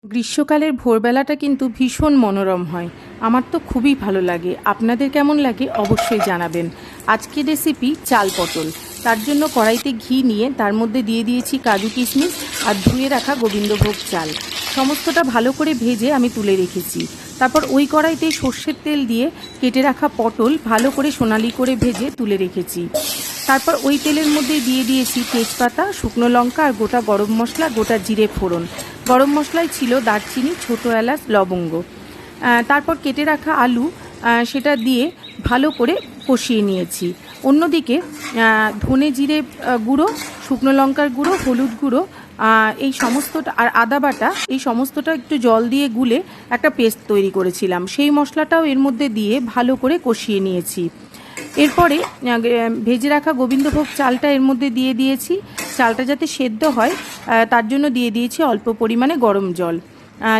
গ্রীষ্মকালের ভোরবেলাটা কিন্তু ভীষণ মনোরম হয়। আমার তো খুবই ভালো লাগে। আপনাদের কেমন লাগে অবশ্যই জানাবেন। আজকের রেসিপি চাল পটল। তার জন্য কড়াইতে ঘি নিয়ে তার মধ্যে দিয়ে দিয়েছি কাজু কিশমিশ আর ধুয়ে রাখা গোবিন্দভোগ চাল। সমস্তটা ভালো করে ভেজে আমি তুলে রেখেছি। তারপর ওই কড়াইতেই সর্ষের তেল দিয়ে কেটে রাখা পটল ভালো করে সোনালি করে ভেজে তুলে রেখেছি। তারপর ওই তেলের মধ্যে দিয়ে দিয়েছি তেজপাতা, শুকনো লঙ্কা আর গোটা গরম মশলা, গোটা জিরে ফোড়ন। গরম মশলায় ছিল দারচিনি, ছোটো এলাচ, লবঙ্গ। তারপর কেটে রাখা আলু সেটা দিয়ে ভালো করে কষিয়ে নিয়েছি। অন্যদিকে ধনে জিরে গুঁড়ো, শুকনো লঙ্কার গুঁড়ো, হলুদ গুঁড়ো, এই সমস্তটা আর আদা বাটা, এই সমস্তটা একটু জল দিয়ে গুলে একটা পেস্ট তৈরি করেছিলাম। সেই মশলাটাও এর মধ্যে দিয়ে ভালো করে কষিয়ে নিয়েছি। এরপরে ভেজে রাখা গোবিন্দভোগ চালটা এর মধ্যে দিয়ে দিয়েছি। চালটা যাতে সেদ্ধ হয় তার জন্য দিয়ে দিয়েছি অল্প পরিমাণে গরম জল,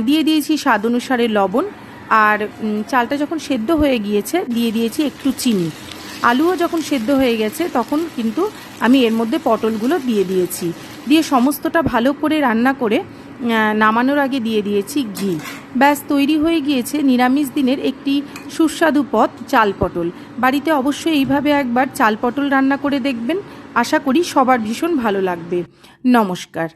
দিয়ে দিয়েছি স্বাদ অনুসারে লবণ। আর চালটা যখন সেদ্ধ হয়ে গিয়েছে দিয়ে দিয়েছি একটু চিনি। আলুও যখন সেদ্ধ হয়ে গেছে তখন কিন্তু আমি এর মধ্যে পটলগুলো দিয়ে দিয়েছি। দিয়ে সমস্তটা ভালো করে রান্না করে নামানোর আগে দিয়ে দিয়েছি ঘি। ব্যাস তৈরি হয়ে গিয়েছে নিরামিষ দিনের একটি সুস্বাদু পদ চাল পটল। বাড়িতে অবশ্যই এইভাবে একবার চাল পটল রান্না করে দেখবেন। আশা করি সবার ভীষণ ভালো লাগবে। নমস্কার।